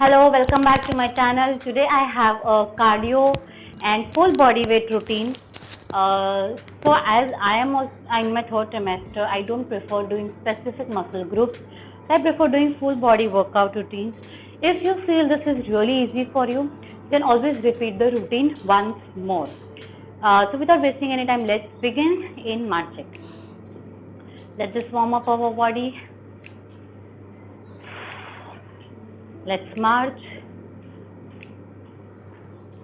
Hello, welcome back to my channel. Today I have a cardio and full body weight routine. So as I am also in my third trimester, I don't prefer doing specific muscle groups. I prefer doing full body workout routines. If you feel this is really easy for you, then always repeat the routine once more. So without wasting any time, let's begin in marching. Let's just warm up our body. Let's march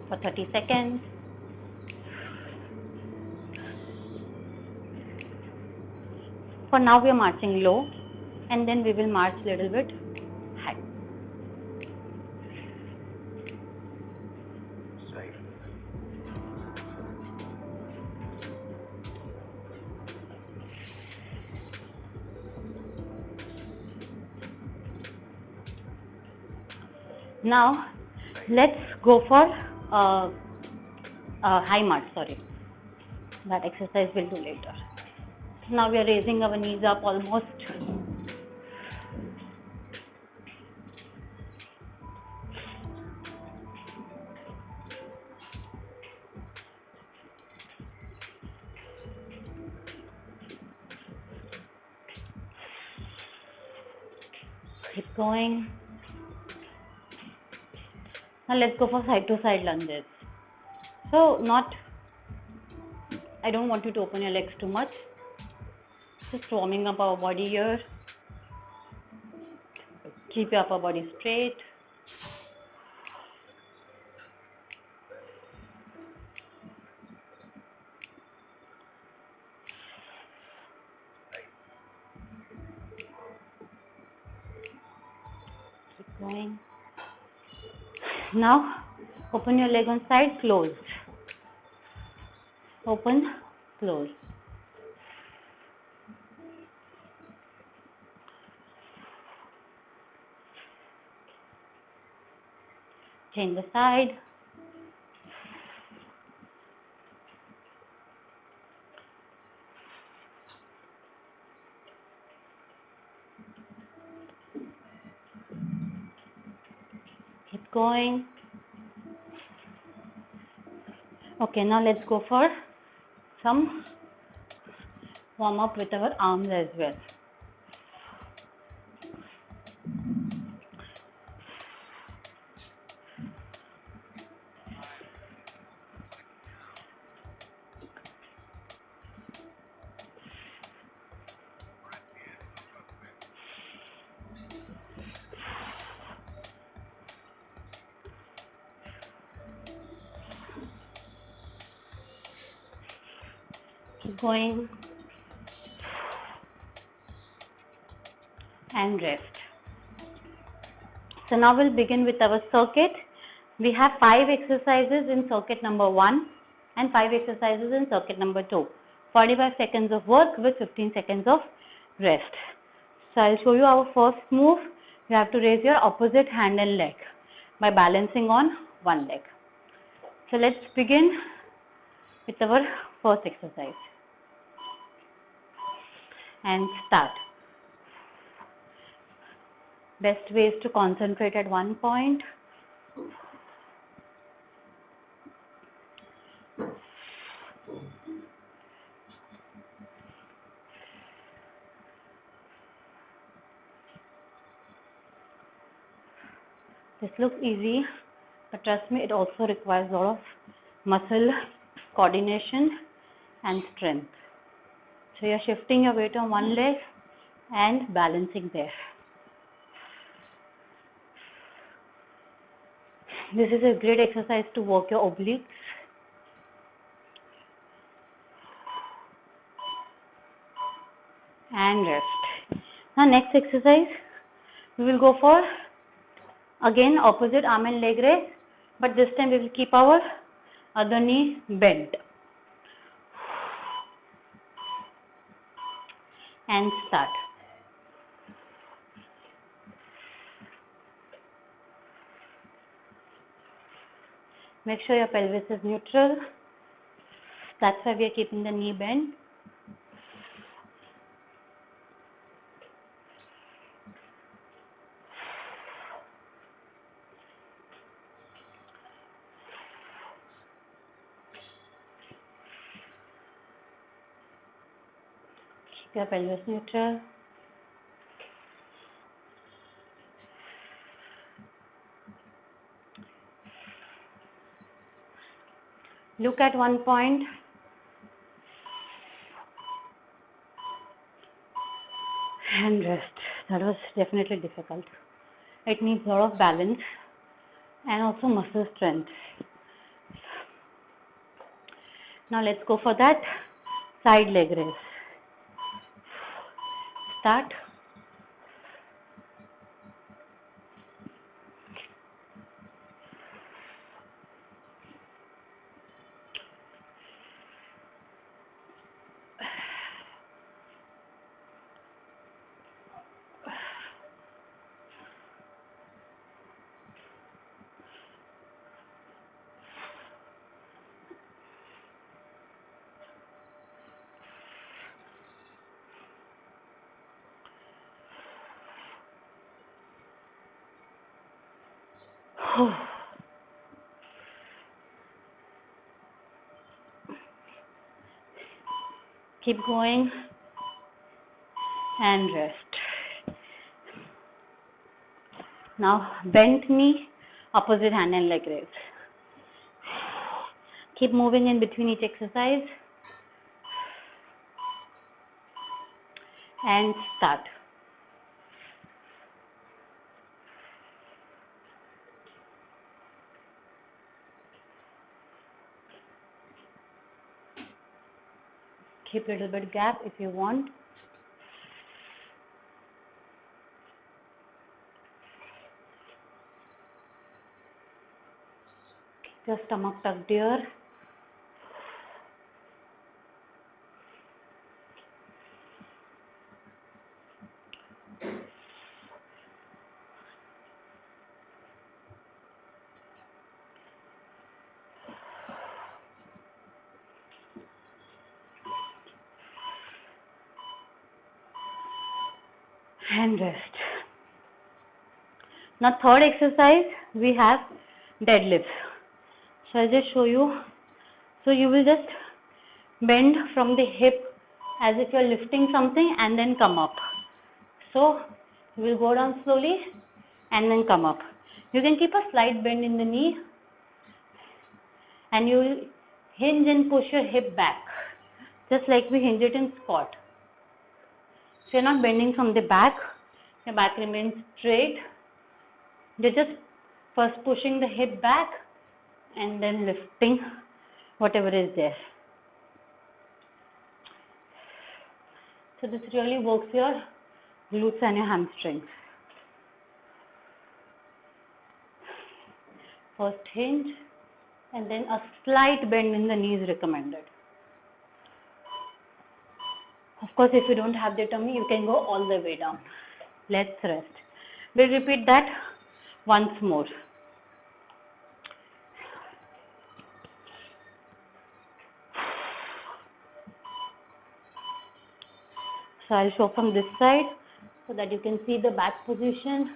for 30 seconds. For now we are marching low and then we will march a little bit high. Now let's go for high march. Sorry, that exercise we'll do later. Now we are raising our knees up almost. Keep going. Now let's go for side to side lunges. So I don't want you to open your legs too much. Just warming up our body here. Keep your upper body straight. Keep going. Now open your leg on side, closed. Open, close. Change the side. Keep going. Okay, now let's go for some warm up with our arms as well. Keep going and rest. So now we'll begin with our circuit. We have 5 exercises in circuit number 1 and 5 exercises in circuit number 2. 45 seconds of work with 15 seconds of rest. So I'll show you our first move. You have to raise your opposite hand and leg by balancing on one leg. So let's begin with our first exercise and start. Best way is to concentrate at one point. This looks easy, but trust me, it also requires a lot of muscle coordination and strength. So you're shifting your weight on one leg and balancing there. This is a great exercise to work your obliques. And rest. Now next exercise, we will go for again opposite arm and leg raise, but this time we will keep our other knee bent. And start. Make sure your pelvis is neutral. That's why we are keeping the knee bent. your pelvis neutral. Look at one point. And rest. That was definitely difficult. It needs a lot of balance and also muscle strength. Now let's go for that side leg raise. Start. Keep going and rest. Now bent knee, opposite hand and leg raise. Keep moving in between each exercise and start. Keep a little bit gap if you want. Keep your stomach tucked here. And rest. Now third exercise we have deadlifts. So I'll just show you. So you will just bend from the hip as if you're lifting something and then come up. So you will go down slowly and then come up. You can keep a slight bend in the knee and you will hinge and push your hip back just like we hinge it in squat. So you're not bending from the back, your back remains straight. You're just first pushing the hip back and then lifting whatever is there. So this really works your glutes and your hamstrings. First hinge and then a slight bend in the knee is recommended. Of course, if you don't have the tummy, you can go all the way down. Let's rest. We'll repeat that once more. So I'll show from this side so that you can see the back position.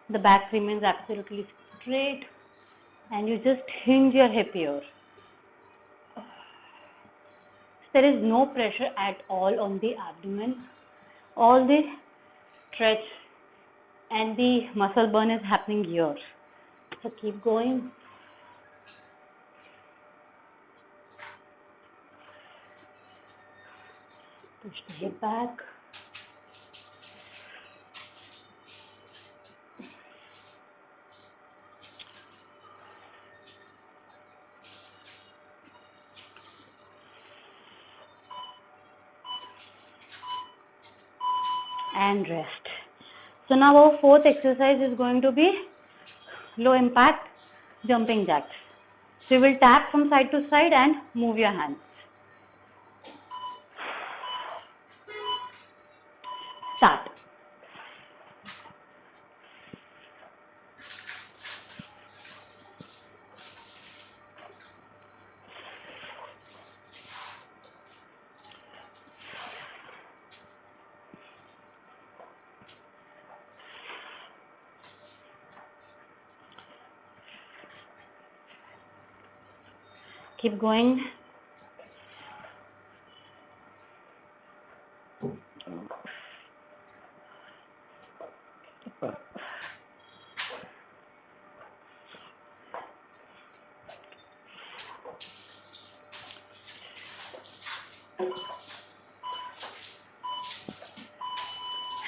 The back remains absolutely straight and you just hinge your hip here. There is no pressure at all on the abdomen. All the stretch and the muscle burn is happening here. So keep going. Push the hip back. And rest. So now our fourth exercise is going to be low impact jumping jacks. So you will tap from side to side and move your hands. Start. Keep going.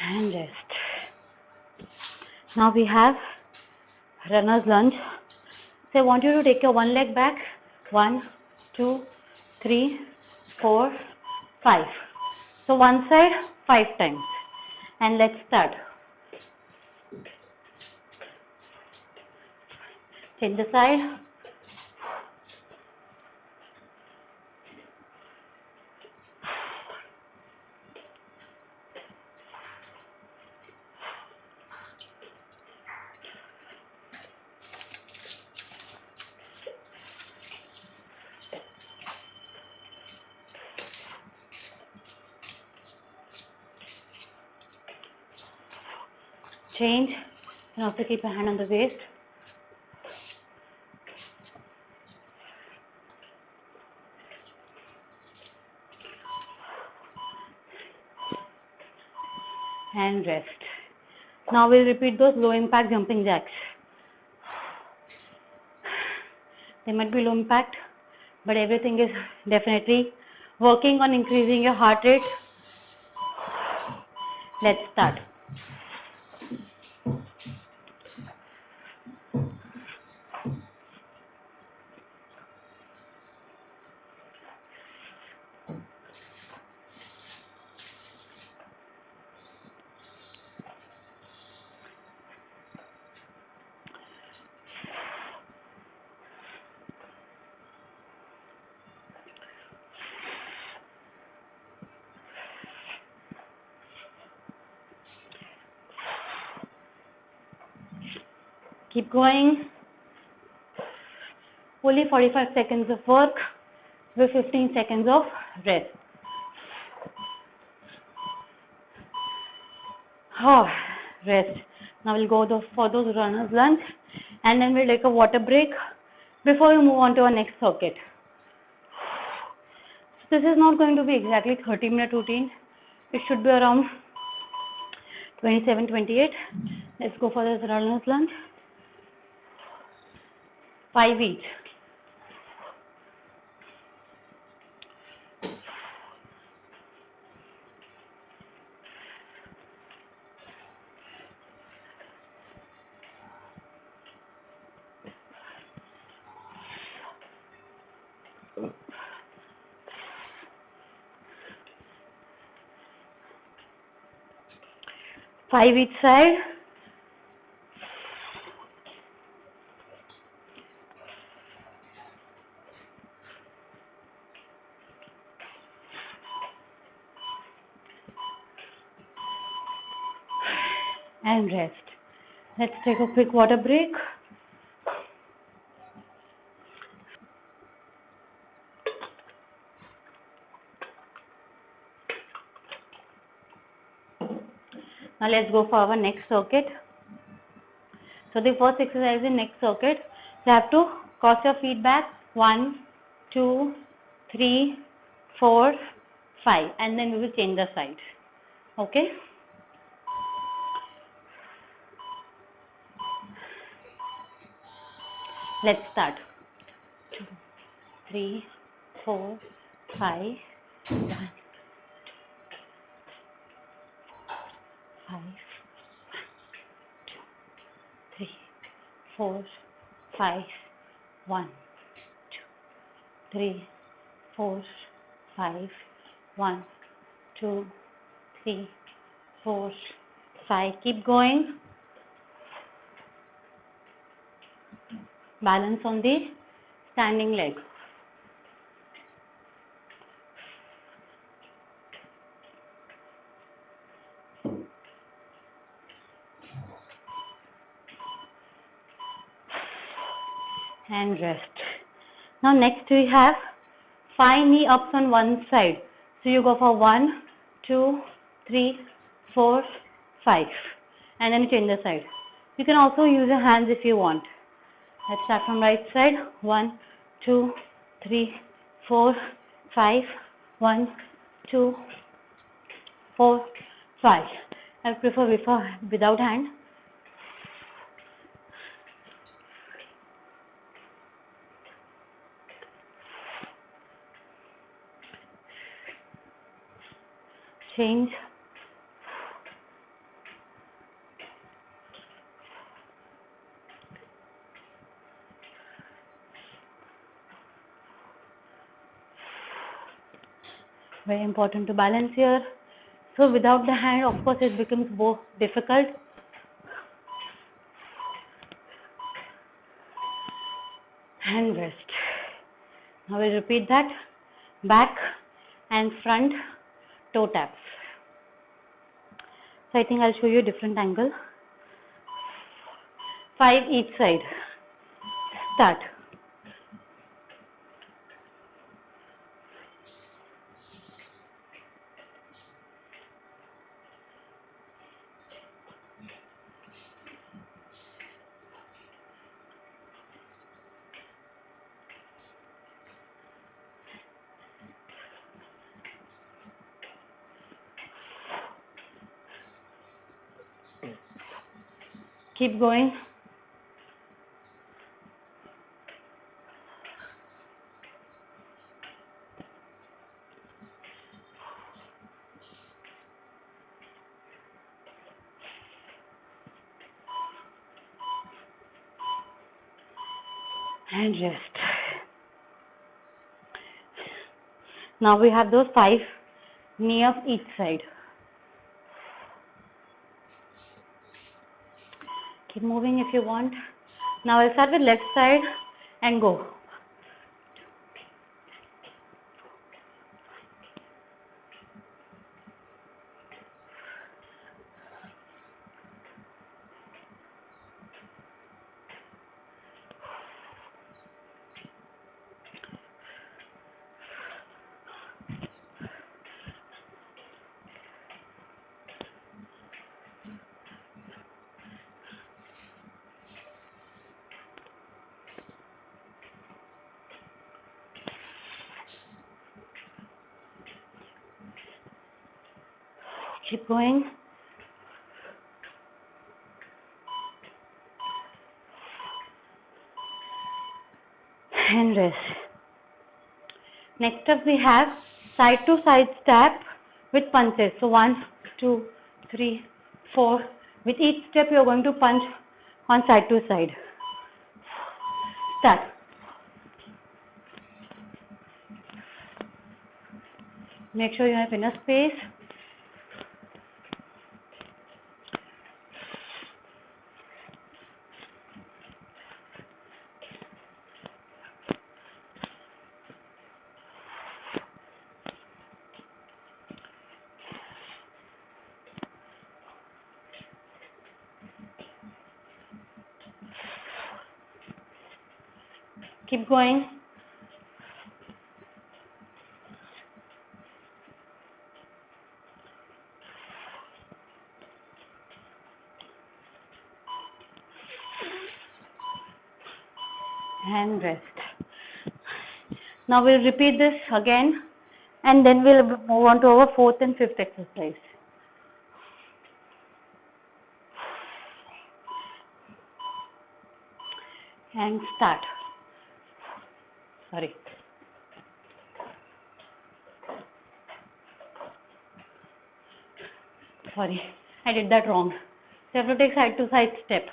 and rest. Now we have runner's lunge. So I want you to take your one leg back. 1, 2, 3, 4, 5. So one side 5 times. And let's start. Change the side. Change, and also keep your hand on the waist. And rest. Now we'll repeat those low impact jumping jacks. They might be low impact, but everything is definitely working on increasing your heart rate. Let's start. Keep going. Only 45 seconds of work with 15 seconds of rest. Oh, rest. Now we'll go for those runners lunge, and then we'll take a water break before we move on to our next circuit. So this is not going to be exactly 30-minute routine. It should be around 27, 28. Let's go for this runners lunge. 5 each. Five each side. And rest. Let's take a quick water break. Now let's go for our next circuit. So the first exercise in next circuit, you have to cross your feet back. 1, 2, 3, 4, 5, and then we will change the side. Okay. Let's start. 2, 3, 4, 5, 1, 2, 5, 3, 4, 5, 1, 2, 3, 4, 5, 1, 2, 3, 4, 5. Keep going. Balance on the standing leg. And rest. Now next we have 5 knee ups on one side. So you go for 1, 2, 3, 4, 5, and then you change the side. You can also use your hands if you want. Let's start from right side. 1, 2, 3, 4, 5, 1, 2, 4, 5. I prefer without hand. Change. Very important to balance here. So without the hand, of course, it becomes more difficult. And rest. Now we'll repeat that. Back and front toe taps. So I think I'll show you a different angle. 5 each side. Start. Keep going. And rest. Now we have those 5 knee of each side. Keep moving if you want. Now I'll start with left side and go. Keep going. And rest. Next up we have side to side step with punches. So 1, 2, 3, 4. With each step you are going to punch on side to side. Start. Make sure you have enough space. Keep going. And rest. Now we'll repeat this again and then we'll move on to our 4th and 5th exercise. And start. Sorry. Sorry, I did that wrong. So you have to take side to side step.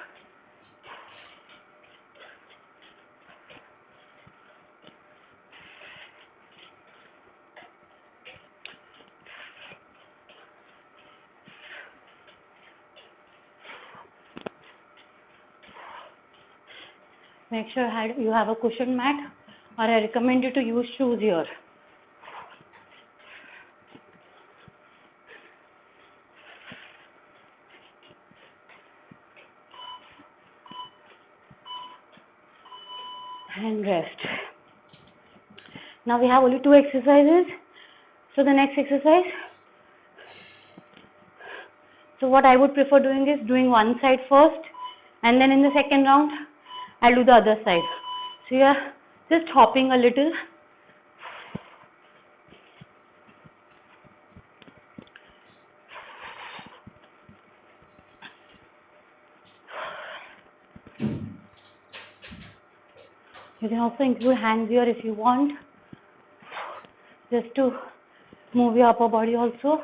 Make sure you have a cushion mat, or I recommend you to use shoes here. And rest. Now we have only 2 exercises. So the next exercise. So what I would prefer doing is doing one side first, and then in the second round I'll do the other side. So you are just hopping a little. You can also include hands here if you want, just to move your upper body also.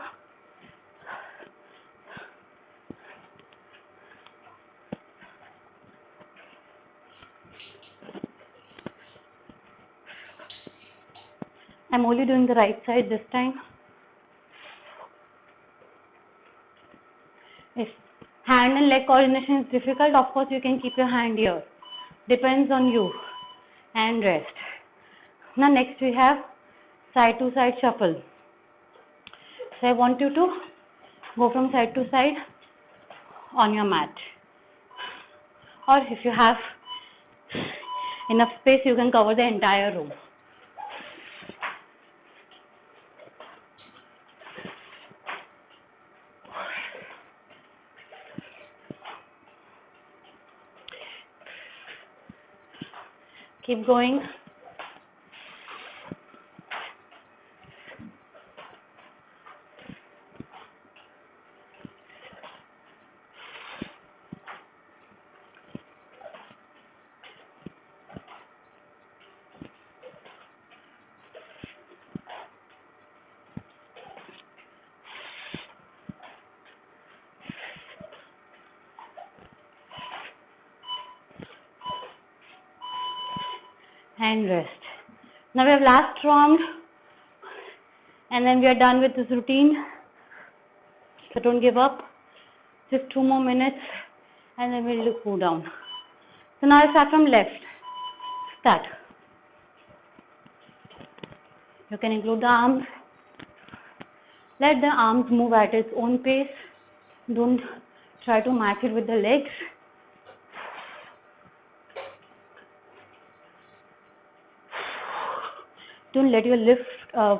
I'm only doing the right side this time. If hand and leg coordination is difficult, of course you can keep your hand here. Depends on you. And rest. Now next we have side to side shuffle. So I want you to go from side to side on your mat. Or if you have enough space, you can cover the entire room. Keep going. And rest. Now we have last round and then we are done with this routine. So don't give up. Just 2 more minutes and then we'll cool down. So now I start from left. Start. You can include the arms. Let the arms move at its own pace. Don't try to match it with the legs. Don't let your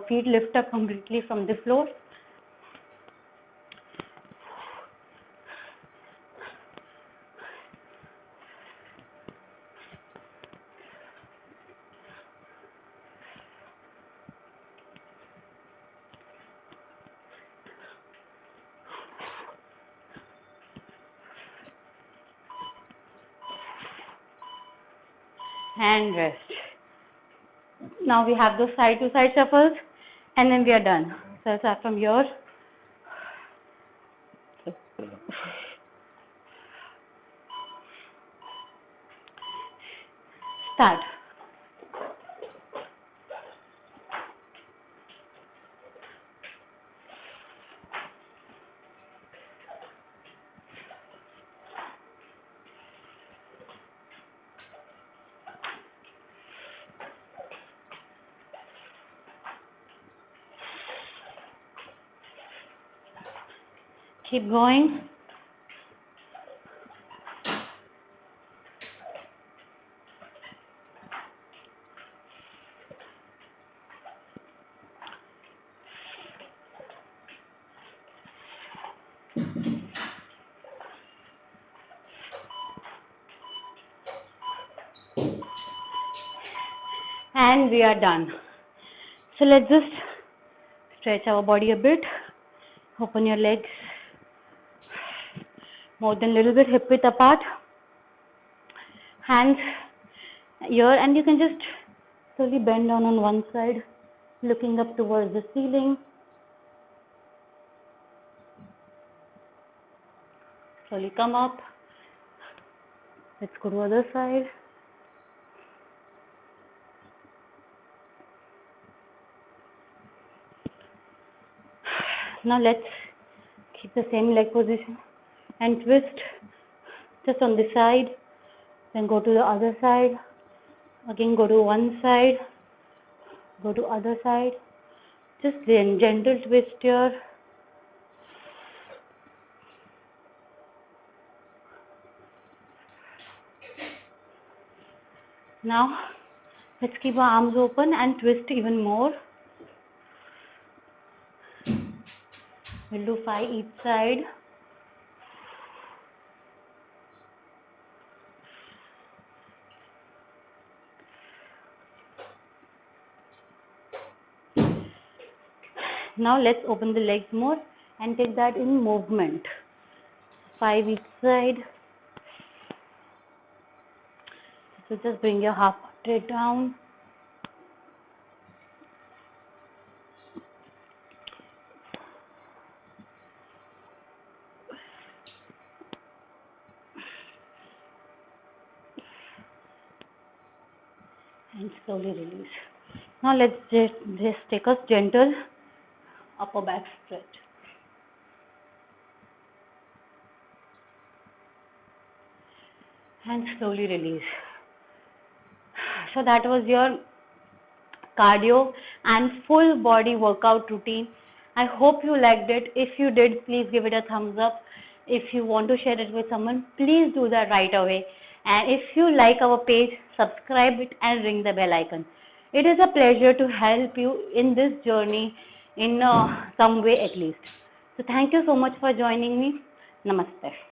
feet lift up completely from the floor. And rest. Now we have those side to side shuffles and then we are done. So I'll start from here. Start. Keep going. And we are done. So let's just stretch our body a bit. Open your legs more than a little bit, hip width apart. Hands here, and you can just slowly bend down on one side, looking up towards the ceiling. Slowly come up. Let's go to other side. Now let's keep the same leg position and twist just on this side, then go to the other side, again go to one side, go to other side, just then gentle twist here. Now let's keep our arms open and twist even more. We'll do 5 each side. Now let's open the legs more and take that in movement. 5 each side. So just bring your half straight down. And slowly release. Now let's just take a gentle upper back stretch. And slowly release. So that was your cardio and full body workout routine. I hope you liked it. If you did, please give it a thumbs up. If you want to share it with someone, please do that right away. And if you like our page, subscribe it and ring the bell icon. It is a pleasure to help you in this journey in some way at least. So thank you so much for joining me. Namaste.